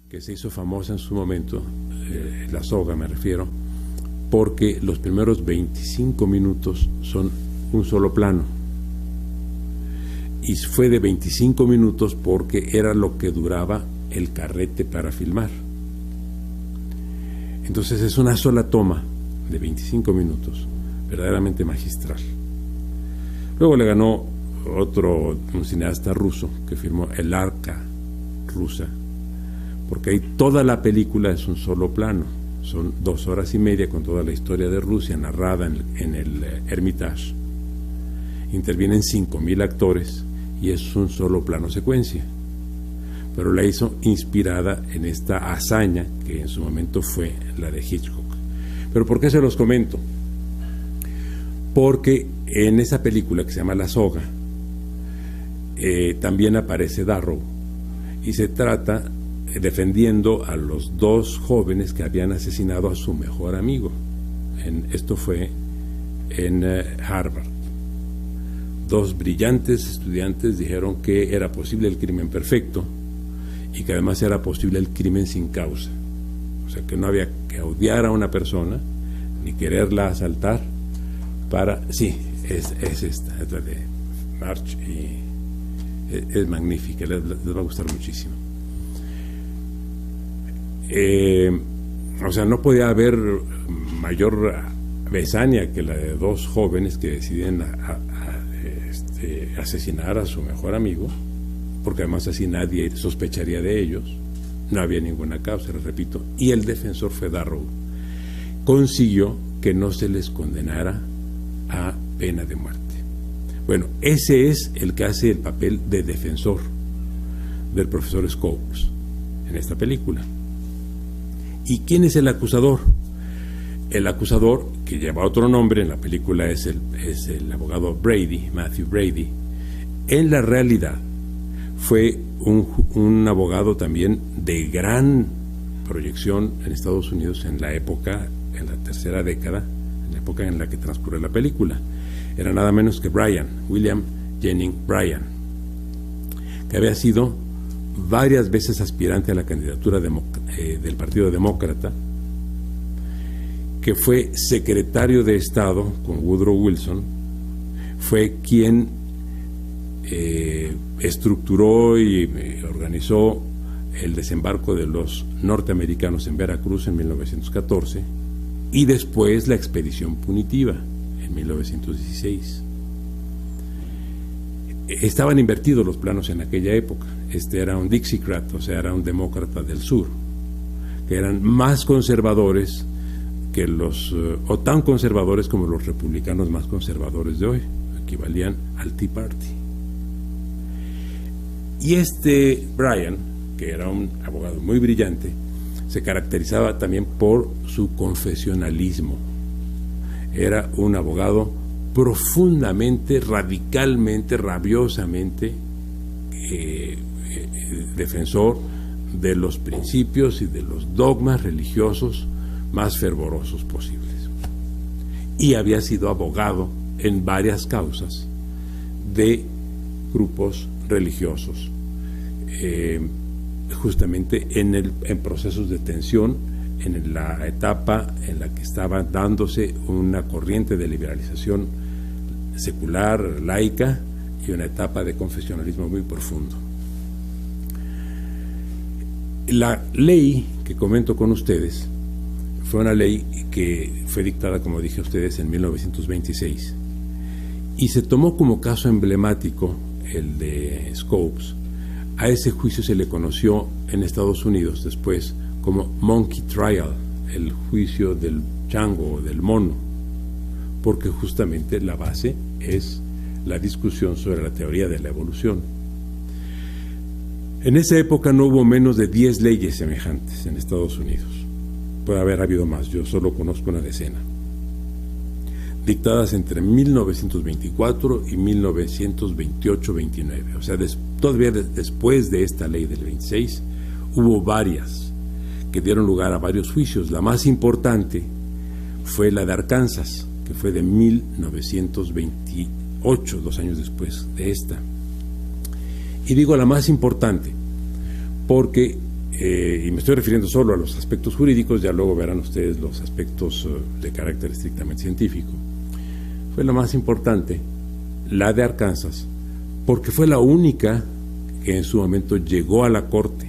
que se hizo famosa en su momento, La Soga me refiero, porque los primeros 25 minutos son un solo plano. Y fue de 25 minutos porque era lo que duraba el carrete para filmar. Entonces es una sola toma de 25 minutos, verdaderamente magistral. Luego le ganó un cineasta ruso que filmó El Arca rusa, porque ahí toda la película es un solo plano. Son 2 horas y media con toda la historia de Rusia narrada en el Hermitage. Intervienen 5.000 actores y es un solo plano secuencia. Pero la hizo inspirada en esta hazaña que en su momento fue la de Hitchcock. ¿Pero por qué se los comento? Porque en esa película que se llama La Soga también aparece Darrow y se trata defendiendo a los 2 jóvenes que habían asesinado a su mejor amigo. Esto fue en Harvard. 2 brillantes estudiantes dijeron que era posible el crimen perfecto y que además era posible el crimen sin causa. O sea, que no había que odiar a una persona ni quererla asaltar para... Sí, es esta, es la de March, y es magnífica, les va a gustar muchísimo. O sea, no podía haber mayor besania que la de 2 jóvenes que deciden asesinar a su mejor amigo, porque además así nadie sospecharía de ellos, no había ninguna causa, les repito, y el defensor fue Darrow. Consiguió que no se les condenara a pena de muerte. Bueno, ese es el que hace el papel de defensor del profesor Scopes en esta película. ¿Y quién es el acusador? El acusador, que lleva otro nombre en la película, es el abogado Brady, Matthew Brady. En la realidad fue un abogado también de gran proyección en Estados Unidos en la época, en la tercera década, en la época en la que transcurre la película. Era nada menos que William Jennings Bryan, que había sido varias veces aspirante a la candidatura del Partido Demócrata, que fue secretario de Estado con Woodrow Wilson, fue quien estructuró y organizó el desembarco de los norteamericanos en Veracruz en 1914 y después la expedición punitiva en 1916. Estaban invertidos los planos en aquella época. Este era un Dixiecrat, o sea, era un demócrata del sur, que eran más conservadores que o tan conservadores como los republicanos más conservadores de hoy, equivalían al Tea Party. Y Bryan, que era un abogado muy brillante, se caracterizaba también por su confesionalismo. Era un abogado profundamente, radicalmente, rabiosamente defensor de los principios y de los dogmas religiosos más fervorosos posibles. Y había sido abogado en varias causas de grupos religiosos, justamente en procesos de tensión, en la etapa en la que estaba dándose una corriente de liberalización secular, laica, y una etapa de confesionalismo muy profundo. La ley que comento con ustedes fue una ley que fue dictada, como dije a ustedes, en 1926, y se tomó como caso emblemático el de Scopes. A ese juicio se le conoció en Estados Unidos después como Monkey Trial, el juicio del chango o del mono, porque justamente la base es la discusión sobre la teoría de la evolución. En esa época no hubo menos de 10 leyes semejantes en Estados Unidos. Puede haber habido más, yo solo conozco una decena, dictadas entre 1924 y 1928-29. O sea, todavía después de esta ley del 26, hubo varias que dieron lugar a varios juicios. La más importante fue la de Arkansas, que fue de 1928, 2 años después de esta. Y digo la más importante porque y me estoy refiriendo solo a los aspectos jurídicos, ya luego verán ustedes los aspectos de carácter estrictamente científico, fue la más importante, la de Arkansas, porque fue la única que en su momento llegó a la Corte,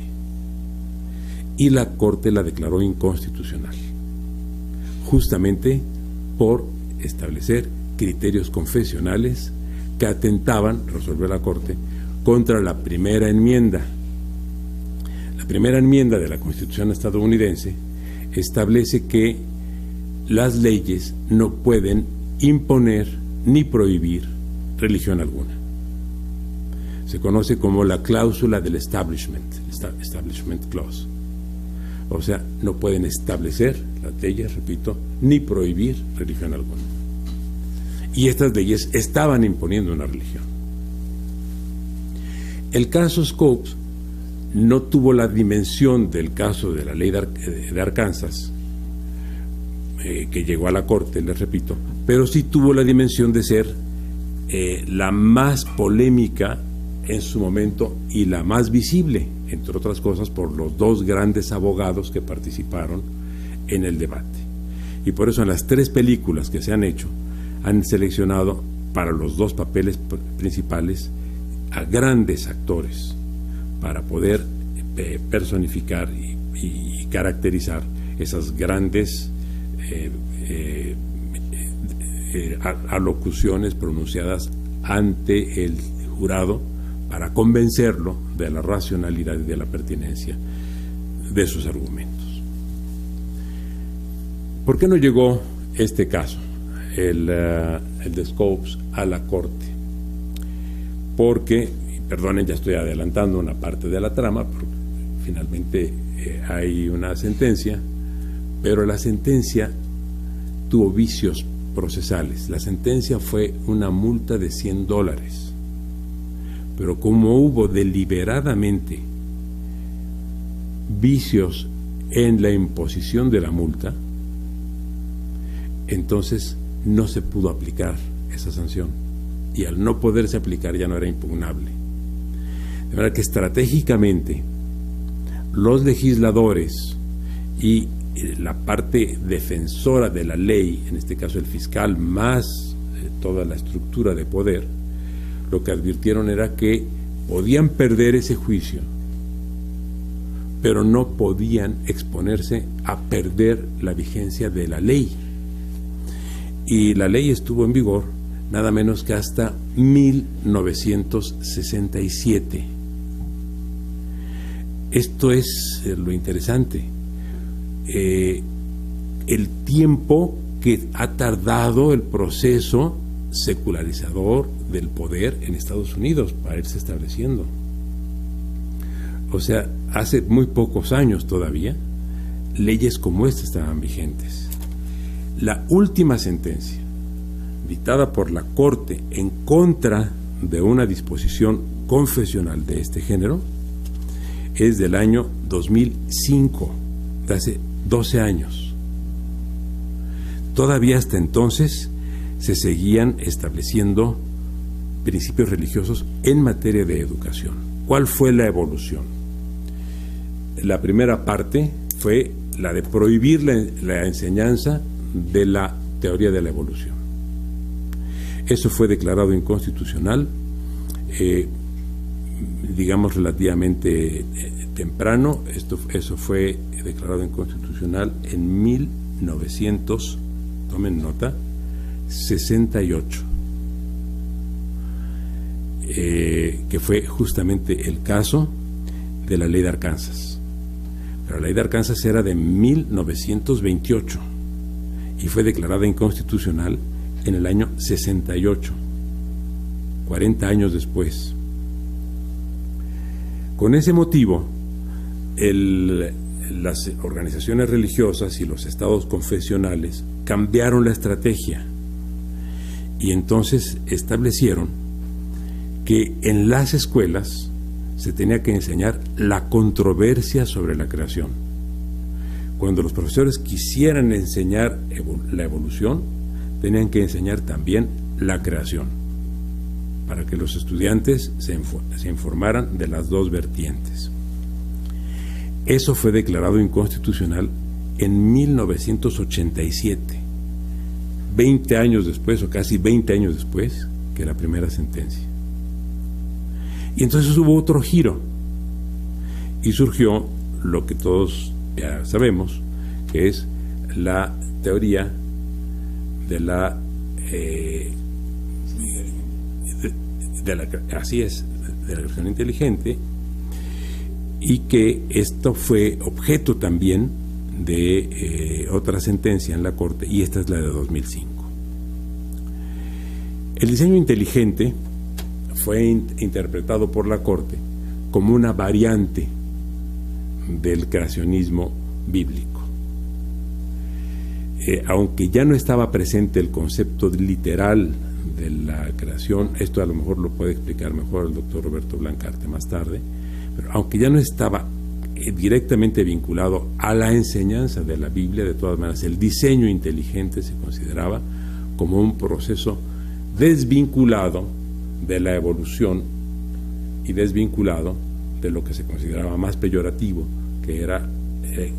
y la Corte la declaró inconstitucional, justamente por establecer criterios confesionales que atentaban, resolvió la Corte, contra la primera enmienda. La primera enmienda de la Constitución estadounidense establece que las leyes no pueden imponer ni prohibir religión alguna. Se conoce como la cláusula del establishment clause. O sea, no pueden establecer las leyes, repito, ni prohibir religión alguna. Y estas leyes estaban imponiendo una religión. El caso Scopes no tuvo la dimensión del caso de la ley de Arkansas, que llegó a la Corte, les repito, pero sí tuvo la dimensión de ser la más polémica en su momento y la más visible, entre otras cosas, por los dos grandes abogados que participaron en el debate. Y por eso en las 3 películas que se han hecho, han seleccionado para los 2 papeles principales a grandes actores para poder personificar y caracterizar esas grandes alocuciones pronunciadas ante el jurado para convencerlo de la racionalidad y de la pertinencia de sus argumentos. ¿Por qué no llegó este caso, el de Scopes, a la Corte? Porque, perdonen, ya estoy adelantando una parte de la trama, porque finalmente hay una sentencia, pero la sentencia tuvo vicios procesales. La sentencia fue una multa de $100, pero como hubo deliberadamente vicios en la imposición de la multa, entonces no se pudo aplicar esa sanción, y al no poderse aplicar ya no era impugnable. De manera que estratégicamente los legisladores y la parte defensora de la ley, en este caso el fiscal más toda la estructura de poder, lo que advirtieron era que podían perder ese juicio, pero no podían exponerse a perder la vigencia de la ley. Y la ley estuvo en vigor nada menos que hasta 1967. Esto es lo interesante. El tiempo que ha tardado el proceso secularizador del poder en Estados Unidos para irse estableciendo. O sea, hace muy pocos años todavía, leyes como esta estaban vigentes. La última sentencia, dictada por la Corte en contra de una disposición confesional de este género, es del año 2005, de hace 12 años. Todavía hasta entonces se seguían estableciendo principios religiosos en materia de educación. ¿Cuál fue la evolución? La primera parte fue la de prohibir la enseñanza de la teoría de la evolución. Eso fue declarado inconstitucional, digamos relativamente temprano. Eso fue declarado inconstitucional en 1900, tomen nota, 68, que fue justamente el caso de la ley de Arkansas. Pero la ley de Arkansas era de 1928 y fue declarada inconstitucional en el año 68, 40 años después. Con ese motivo, las organizaciones religiosas y los estados confesionales cambiaron la estrategia y entonces establecieron que en las escuelas se tenía que enseñar la controversia sobre la creación. Cuando los profesores quisieran enseñar la evolución, tenían que enseñar también la creación, para que los estudiantes se informaran de las dos vertientes. Eso fue declarado inconstitucional en 1987, 20 años después, o casi 20 años después, que la primera sentencia. Y entonces hubo otro giro, y surgió lo que todos ya sabemos, que es la teoría de la así es, de la creación inteligente, y que esto fue objeto también de otra sentencia en la Corte, y esta es la de 2005. El diseño inteligente fue interpretado por la Corte como una variante del creacionismo bíblico. Aunque ya no estaba presente el concepto literal de la creación, esto a lo mejor lo puede explicar mejor el doctor Roberto Blancarte más tarde, pero aunque ya no estaba directamente vinculado a la enseñanza de la Biblia, de todas maneras el diseño inteligente se consideraba como un proceso desvinculado de la evolución y desvinculado de lo que se consideraba más peyorativo, que era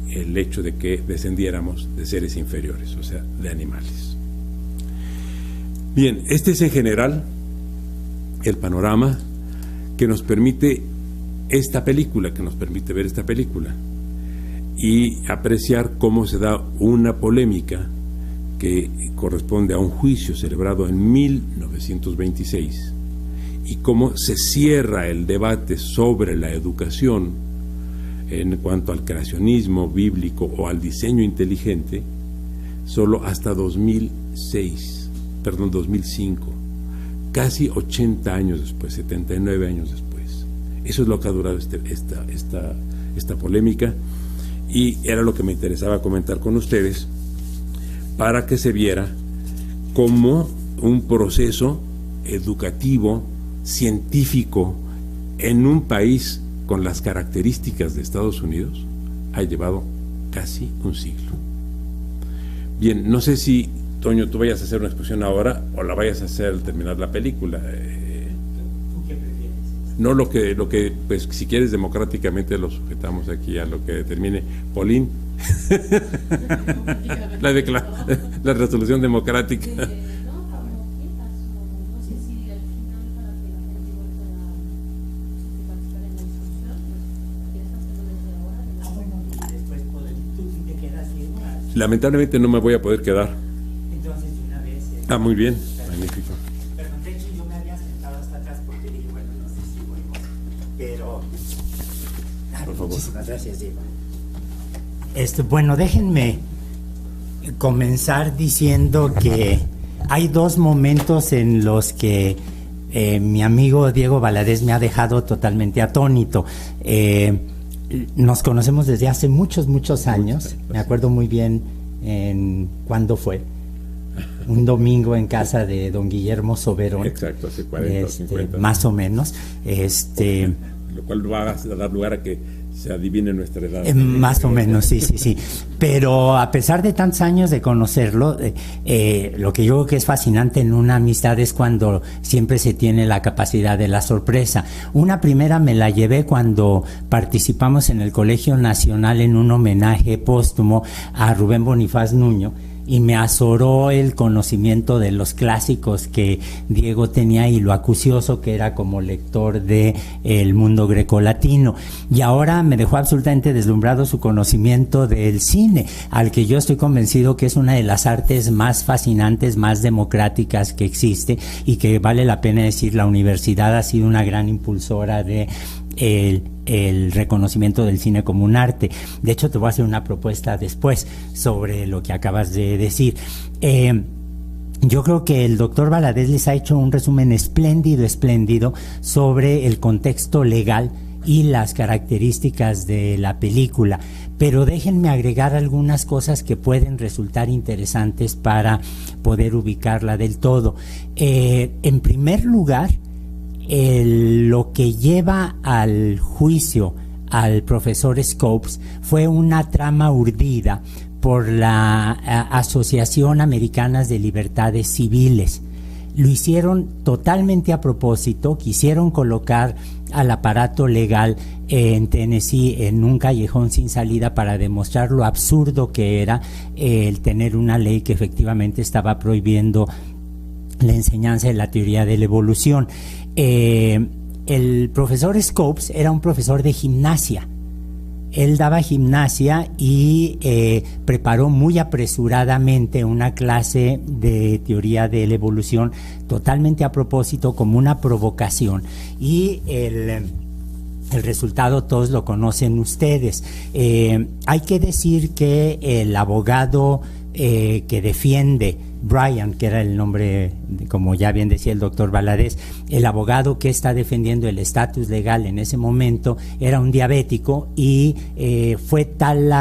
el hecho de que descendiéramos de seres inferiores, o sea, de animales. Bien, este es en general el panorama que nos permite esta película, que nos permite ver esta película y apreciar cómo se da una polémica que corresponde a un juicio celebrado en 1926 y cómo se cierra el debate sobre la educación en cuanto al creacionismo bíblico o al diseño inteligente solo hasta 2005, casi 80 años después, 79 años después. Eso es lo que ha durado esta polémica, y era lo que me interesaba comentar con ustedes para que se viera cómo un proceso educativo, científico, en un país con las características de Estados Unidos, ha llevado casi un siglo. Bien, no sé si, Toño, tú vayas a hacer una exposición ahora o la vayas a hacer al terminar la película. ¿Tú qué prefieres? No lo que, pues si quieres democráticamente lo sujetamos aquí a lo que determine Paulín. la resolución democrática. Lamentablemente no me voy a poder quedar. Entonces, de una vez. Muy bien, magnífico. Pero de hecho, yo me había sentado hasta atrás porque dije, bueno, no sé si voy, pero. Por favor. Muchísimas gracias, Diego. Bueno, déjenme comenzar diciendo que hay dos momentos en los que mi amigo Diego Valadez me ha dejado totalmente atónito. Nos conocemos desde hace muchos años. Me acuerdo muy bien en cuándo fue. Un domingo en casa de don Guillermo Soberón. Exacto, hace 40 o 50. Más o menos. Lo cual va a dar lugar a que se adivine nuestra edad. Más o menos, sí. Pero a pesar de tantos años de conocerlo, lo que yo creo que es fascinante en una amistad es cuando siempre se tiene la capacidad de la sorpresa. Una primera me la llevé cuando participamos en el Colegio Nacional en un homenaje póstumo a Rubén Bonifaz Nuño, y me azoró el conocimiento de los clásicos que Diego tenía y lo acucioso que era como lector de el mundo grecolatino. Y ahora me dejó absolutamente deslumbrado su conocimiento del cine, al que yo estoy convencido que es una de las artes más fascinantes, más democráticas que existe, y que vale la pena decir, la universidad ha sido una gran impulsora de el reconocimiento del cine como un arte. De hecho, te voy a hacer una propuesta después sobre lo que acabas de decir. Yo creo que el doctor Valadez les ha hecho un resumen espléndido sobre el contexto legal y las características de la película, pero déjenme agregar algunas cosas que pueden resultar interesantes para poder ubicarla del todo. En primer lugar, lo que lleva al juicio al profesor Scopes fue una trama urdida por la Asociación Americana de Libertades Civiles. lo hicieron totalmente a propósito, quisieron colocar al aparato legal en Tennessee en un callejón sin salida para demostrar lo absurdo que era el tener una ley que efectivamente estaba prohibiendo la enseñanza de la teoría de la evolución. El profesor Scopes era un profesor de gimnasia. Él daba gimnasia y preparó muy apresuradamente una clase de teoría de la evolución totalmente a propósito, como una provocación. Y el resultado todos lo conocen ustedes. Hay que decir que el abogado que defiende Bryan, que era el nombre, como ya bien decía el doctor Valadez, el abogado que está defendiendo el estatus legal en ese momento era un diabético y fue tal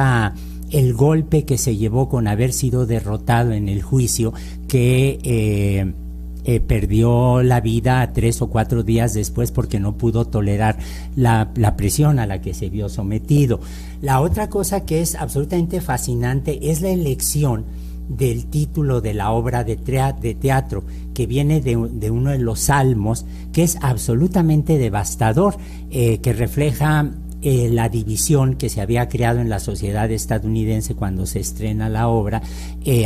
el golpe que se llevó con haber sido derrotado en el juicio que perdió la vida 3 o 4 días después porque no pudo tolerar la presión a la que se vio sometido. La otra cosa que es absolutamente fascinante es la elección del título de la obra de teatro, que viene de uno de los salmos, que es absolutamente devastador, que refleja la división que se había creado en la sociedad estadounidense cuando se estrena la obra,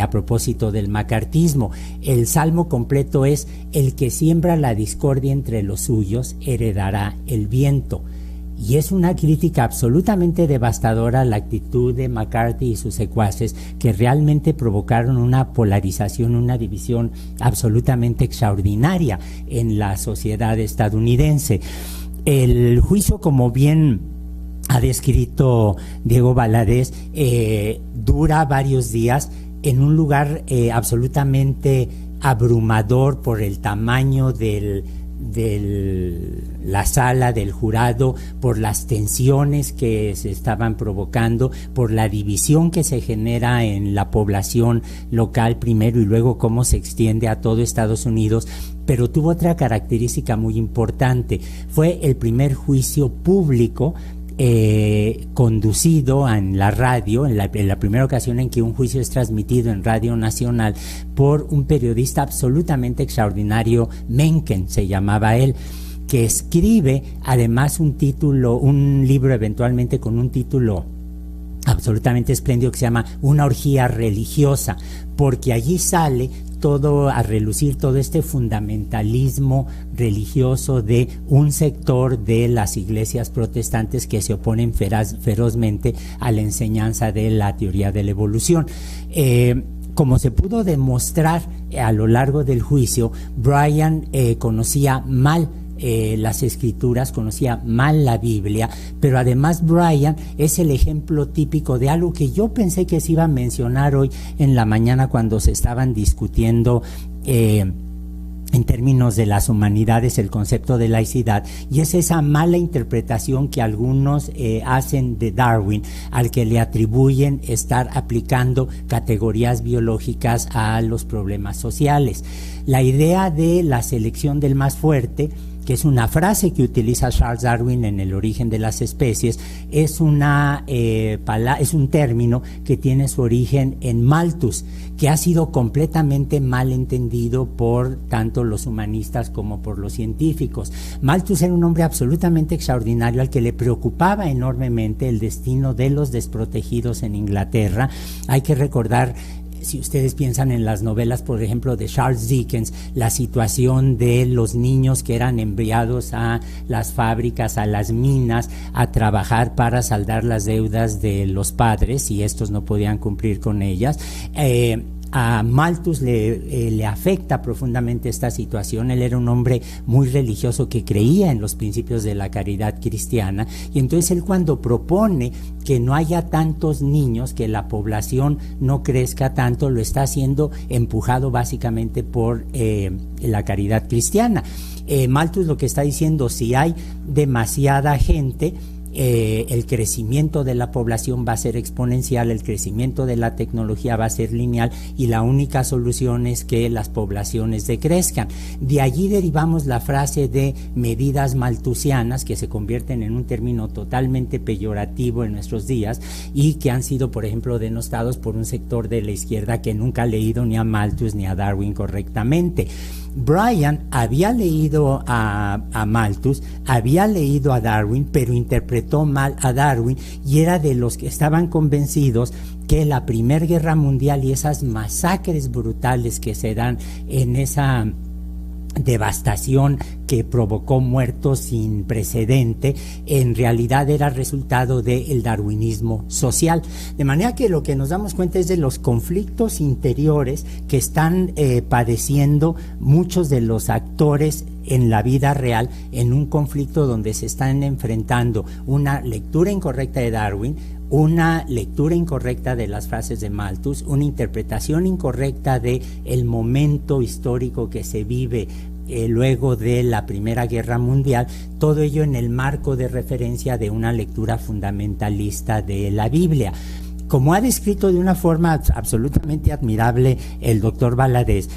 a propósito del macartismo. El salmo completo es: el que siembra la discordia entre los suyos heredará el viento. Y es una crítica absolutamente devastadora a la actitud de McCarthy y sus secuaces, que realmente provocaron una polarización, una división absolutamente extraordinaria en la sociedad estadounidense. El juicio, como bien ha descrito Diego Valadez, dura varios días en un lugar absolutamente abrumador por el tamaño de la sala del jurado, por las tensiones que se estaban provocando, por la división que se genera en la población local primero y luego cómo se extiende a todo Estados Unidos. Pero tuvo otra característica muy importante: fue el primer juicio público conducido en la radio, en la primera ocasión en que un juicio es transmitido en Radio Nacional por un periodista absolutamente extraordinario, Mencken se llamaba él, que escribe además un libro eventualmente con un título absolutamente espléndido que se llama Una orgía religiosa, porque allí sale todo a relucir, todo este fundamentalismo religioso de un sector de las iglesias protestantes que se oponen ferozmente a la enseñanza de la teoría de la evolución. Como se pudo demostrar a lo largo del juicio, Bryan conocía mal las escrituras, conocía mal la Biblia, pero además Bryan es el ejemplo típico de algo que yo pensé que se iba a mencionar hoy en la mañana cuando se estaban discutiendo en términos de las humanidades el concepto de laicidad, y es esa mala interpretación que algunos hacen de Darwin, al que le atribuyen estar aplicando categorías biológicas a los problemas sociales. La idea de la selección del más fuerte, que es una frase que utiliza Charles Darwin en El origen de las especies, es un término que tiene su origen en Malthus, que ha sido completamente mal entendido por tanto los humanistas como por los científicos. Malthus era un hombre absolutamente extraordinario al que le preocupaba enormemente el destino de los desprotegidos en Inglaterra. Hay que recordar, si ustedes piensan en las novelas, por ejemplo, de Charles Dickens, la situación de los niños que eran enviados a las fábricas, a las minas, a trabajar para saldar las deudas de los padres, y estos no podían cumplir con ellas. A Malthus le afecta profundamente esta situación. Él era un hombre muy religioso que creía en los principios de la caridad cristiana, y entonces él, cuando propone que no haya tantos niños, que la población no crezca tanto, lo está haciendo empujado básicamente por la caridad cristiana. Malthus lo que está diciendo: si hay demasiada gente, el crecimiento de la población va a ser exponencial, el crecimiento de la tecnología va a ser lineal, y la única solución es que las poblaciones decrezcan. De allí derivamos la frase de medidas malthusianas, que se convierten en un término totalmente peyorativo en nuestros días y que han sido, por ejemplo, denostados por un sector de la izquierda que nunca ha leído ni a Malthus ni a Darwin correctamente. Brian había leído a Malthus, había leído a Darwin, pero interpretó mal a Darwin y era de los que estaban convencidos que la Primera Guerra Mundial y esas masacres brutales que se dan en esa devastación que provocó muertos sin precedente, en realidad era resultado del darwinismo social. De manera que lo que nos damos cuenta es de los conflictos interiores que están padeciendo muchos de los actores en la vida real, en un conflicto donde se están enfrentando una lectura incorrecta de Darwin, una lectura incorrecta de las frases de Malthus, una interpretación incorrecta de el momento histórico que se vive luego de la Primera Guerra Mundial, todo ello en el marco de referencia de una lectura fundamentalista de la Biblia. Como ha descrito de una forma absolutamente admirable el doctor Valadez,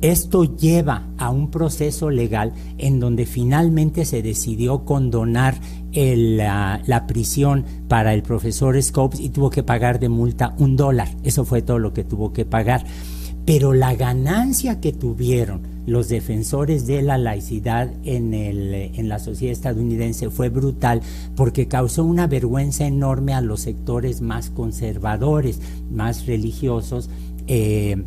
esto lleva a un proceso legal en donde finalmente se decidió condonar la prisión para el profesor Scopes y tuvo que pagar de multa $1. Eso fue todo lo que tuvo que pagar. Pero la ganancia que tuvieron los defensores de la laicidad en la sociedad estadounidense fue brutal, porque causó una vergüenza enorme a los sectores más conservadores, más religiosos de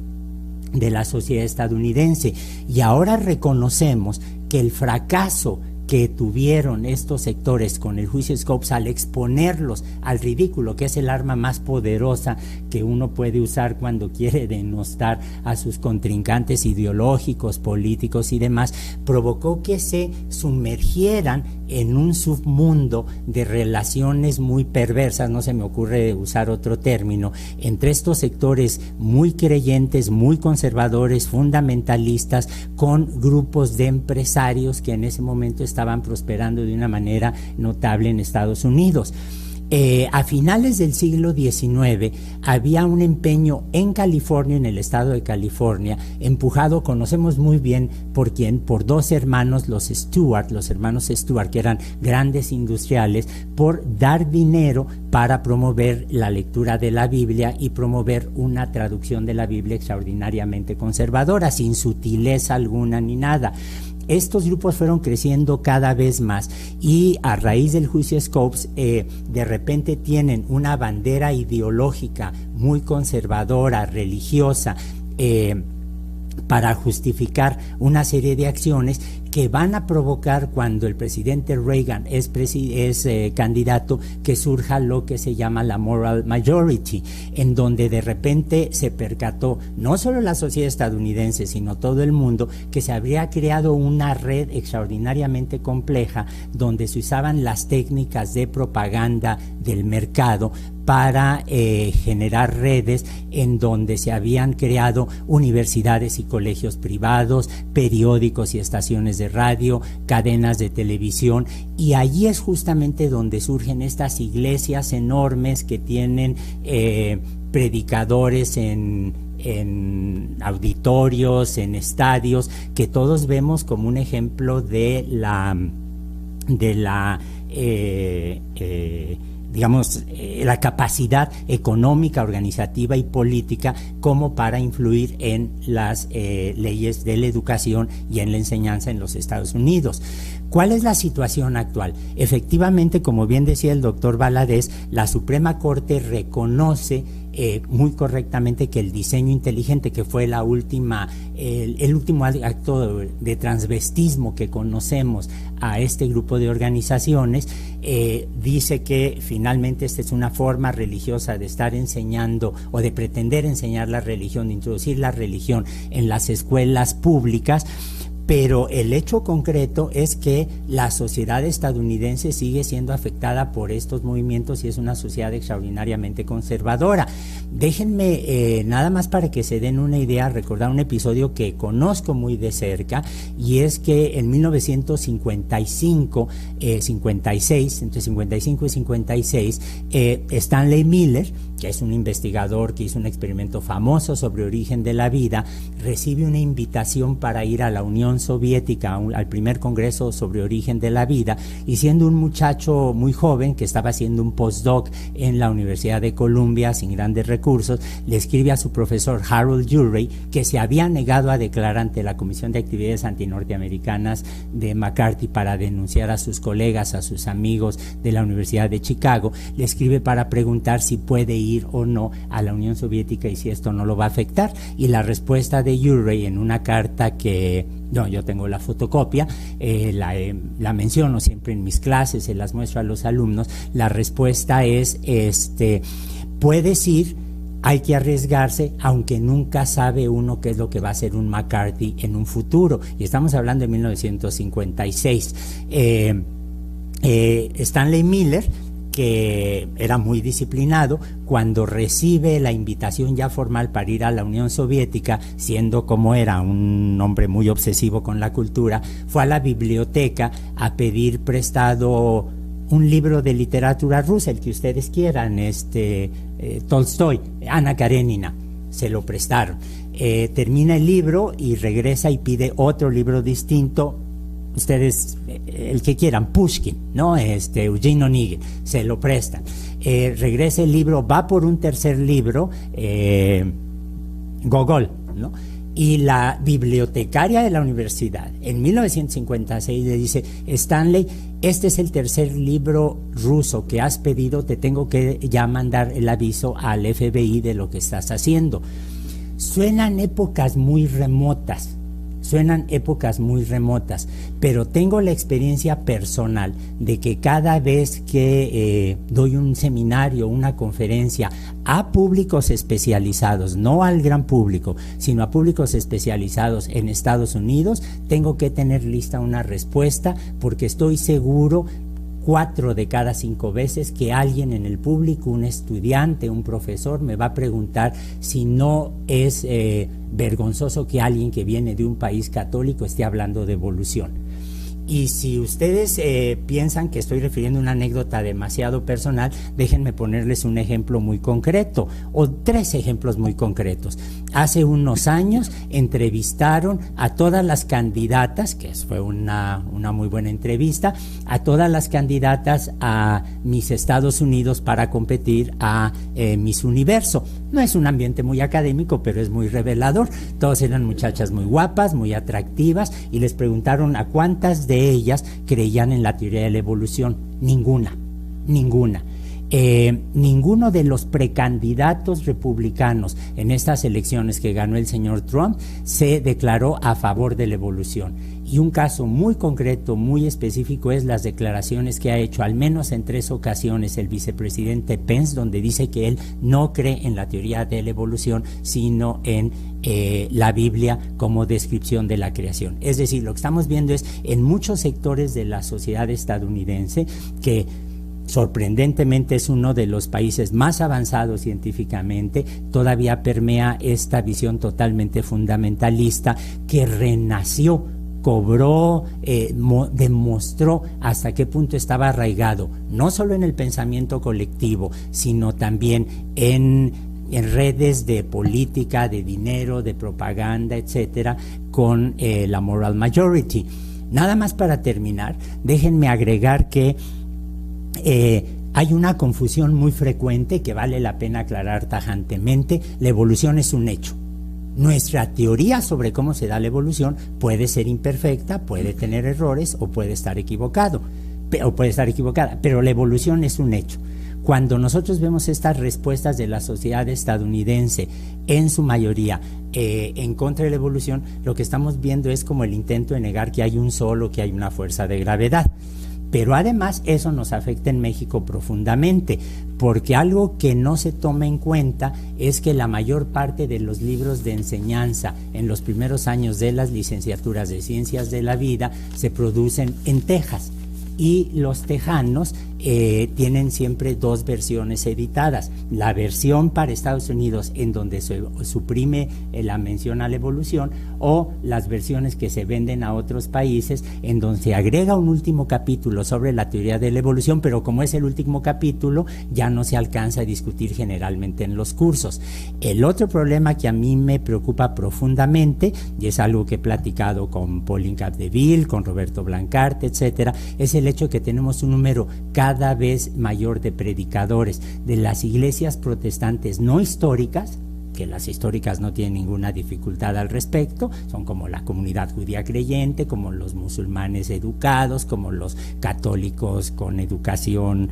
la sociedad estadounidense. Y ahora reconocemos que el fracaso que tuvieron estos sectores con el juicio Scopes al exponerlos al ridículo, que es el arma más poderosa que uno puede usar cuando quiere denostar a sus contrincantes ideológicos, políticos y demás, provocó que se sumergieran en un submundo de relaciones muy perversas, no se me ocurre usar otro término, entre estos sectores muy creyentes, muy conservadores, fundamentalistas, con grupos de empresarios que en ese momento estaban prosperando de una manera notable en Estados Unidos. A finales del siglo XIX había un empeño en California, en el estado de California, empujado, conocemos muy bien por quién, por dos hermanos, los hermanos Stuart, que eran grandes industriales, por dar dinero para promover la lectura de la Biblia y promover una traducción de la Biblia extraordinariamente conservadora, sin sutileza alguna ni nada. Estos grupos fueron creciendo cada vez más y a raíz del juicio Scopes de repente tienen una bandera ideológica muy conservadora, religiosa, para justificar una serie de acciones que van a provocar, cuando el presidente Reagan es candidato, que surja lo que se llama la moral majority, en donde de repente se percató no solo la sociedad estadounidense, sino todo el mundo, que se habría creado una red extraordinariamente compleja donde se usaban las técnicas de propaganda del mercado para generar redes en donde se habían creado universidades y colegios privados, periódicos y estaciones de radio, cadenas de televisión, y allí es justamente donde surgen estas iglesias enormes que tienen predicadores en auditorios, en estadios, que todos vemos como un ejemplo de la capacidad económica, organizativa y política como para influir en las leyes de la educación y en la enseñanza en los Estados Unidos. ¿Cuál es la situación actual? Efectivamente, como bien decía el doctor Valadez, la Suprema Corte reconoce muy correctamente que el diseño inteligente, que fue el último acto de transvestismo que conocemos a este grupo de organizaciones, dice que finalmente esta es una forma religiosa de estar enseñando o de pretender enseñar la religión, de introducir la religión en las escuelas públicas. Pero el hecho concreto es que la sociedad estadounidense sigue siendo afectada por estos movimientos y es una sociedad extraordinariamente conservadora. Déjenme, nada más para que se den una idea, recordar un episodio que conozco muy de cerca, y es que en 1956, entre 55 y 56, Stanley Miller, que es un investigador que hizo un experimento famoso sobre origen de la vida, recibe una invitación para ir a la Unión Soviética, al primer congreso sobre origen de la vida, y siendo un muchacho muy joven que estaba haciendo un postdoc en la Universidad de Columbia sin grandes recursos, le escribe a su profesor Harold Urey que se había negado a declarar ante la Comisión de Actividades Antinorteamericanas de McCarthy para denunciar a sus colegas, a sus amigos de la Universidad de Chicago. Le escribe para preguntar si puede ir o no a la Unión Soviética y si esto no lo va a afectar, y la respuesta de Urey en una carta que yo tengo la fotocopia, la menciono siempre en mis clases, se las muestro a los alumnos. La respuesta es, puedes ir, hay que arriesgarse, aunque nunca sabe uno qué es lo que va a hacer un McCarthy en un futuro, y estamos hablando de 1956. Stanley Miller, que era muy disciplinado, cuando recibe la invitación ya formal para ir a la Unión Soviética, siendo como era un hombre muy obsesivo con la cultura, fue a la biblioteca a pedir prestado un libro de literatura rusa, el que ustedes quieran, Tolstoy, Ana Karenina, se lo prestaron. Termina el libro y regresa y pide otro libro distinto, ustedes, el que quieran, Pushkin, ¿no? Eugene Onegin, se lo prestan. Regresa el libro, va por un tercer libro, Gogol, ¿no? Y la bibliotecaria de la universidad, en 1956, le dice: Stanley, este es el tercer libro ruso que has pedido, te tengo que ya mandar el aviso al FBI de lo que estás haciendo. Suenan épocas muy remotas, pero tengo la experiencia personal de que cada vez que doy un seminario, una conferencia a públicos especializados, no al gran público, sino a públicos especializados en Estados Unidos, tengo que tener lista una respuesta, porque estoy seguro 4 de cada 5 veces que alguien en el público, un estudiante, un profesor, me va a preguntar si no es vergonzoso que alguien que viene de un país católico esté hablando de evolución. Y si ustedes piensan que estoy refiriendo una anécdota demasiado personal, déjenme ponerles un ejemplo muy concreto, o 3 ejemplos muy concretos. Hace unos años entrevistaron a todas las candidatas, que fue una muy buena entrevista, a todas las candidatas a Miss Estados Unidos para competir a Miss Universo. No es un ambiente muy académico, pero es muy revelador. Todas eran muchachas muy guapas, muy atractivas, y les preguntaron a cuántas de ellas creían en la teoría de la evolución. Ninguna. Ninguno de los precandidatos republicanos en estas elecciones que ganó el señor Trump se declaró a favor de la evolución. Y un caso muy concreto, muy específico, es las declaraciones que ha hecho al menos en 3 ocasiones el vicepresidente Pence, donde dice que él no cree en la teoría de la evolución, sino en la Biblia como descripción de la creación. Es decir, lo que estamos viendo es en muchos sectores de la sociedad estadounidense, que sorprendentemente es uno de los países más avanzados científicamente, todavía permea esta visión totalmente fundamentalista que renació, cobró, demostró hasta qué punto estaba arraigado, no solo en el pensamiento colectivo, sino también en redes de política, de dinero, de propaganda, etcétera, con la moral majority. Nada más para terminar, déjenme agregar que hay una confusión muy frecuente que vale la pena aclarar tajantemente. La evolución es un hecho. Nuestra teoría sobre cómo se da la evolución puede ser imperfecta, puede tener errores o puede estar equivocada, pero la evolución es un hecho. Cuando nosotros vemos estas respuestas de la sociedad estadounidense, en su mayoría en contra de la evolución, lo que estamos viendo es como el intento de negar que hay un sol o que hay una fuerza de gravedad. Pero además eso nos afecta en México profundamente, porque algo que no se toma en cuenta es que la mayor parte de los libros de enseñanza en los primeros años de las licenciaturas de Ciencias de la Vida se producen en Texas. y los tejanos tienen siempre dos versiones editadas. La versión para Estados Unidos, en donde se suprime la mención a la evolución, o las versiones que se venden a otros países, en donde se agrega un último capítulo sobre la teoría de la evolución, pero como es el último capítulo, ya no se alcanza a discutir generalmente en los cursos. El otro problema que a mí me preocupa profundamente, y es algo que he platicado con Pauline Capdeville, con Roberto Blancarte, etcétera, es el hecho que tenemos un número cada vez mayor de predicadores de las iglesias protestantes no históricas, que las históricas no tienen ninguna dificultad al respecto, son como la comunidad judía creyente, como los musulmanes educados, como los católicos con educación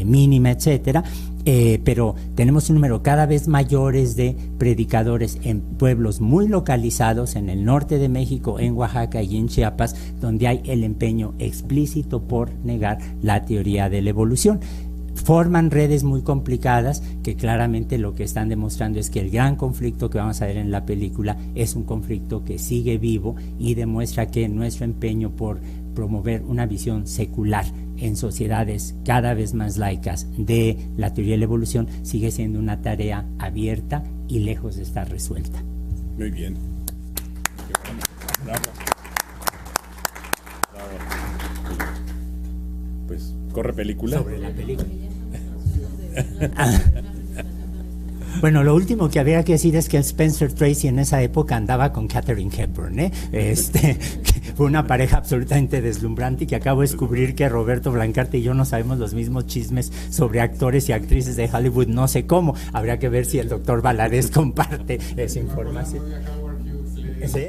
mínima, etcétera. Pero tenemos un número cada vez mayores de predicadores en pueblos muy localizados en el norte de México, en Oaxaca y en Chiapas, donde hay el empeño explícito por negar la teoría de la evolución. Forman redes muy complicadas que claramente lo que están demostrando es que el gran conflicto que vamos a ver en la película es un conflicto que sigue vivo y demuestra que nuestro empeño por promover una visión secular en sociedades cada vez más laicas de la teoría de la evolución sigue siendo una tarea abierta y lejos de estar resuelta. Muy bien. Qué bueno. Bravo. Bravo. Pues corre película. Sobre la película. Bueno, lo último que había que decir es que Spencer Tracy en esa época andaba con Katharine Hepburn, que fue una pareja absolutamente deslumbrante, y que acabo de descubrir que Roberto Blancarte y yo no sabemos los mismos chismes sobre actores y actrices de Hollywood, no sé cómo. Habría que ver si el doctor Valadez comparte esa información. ¿Sí?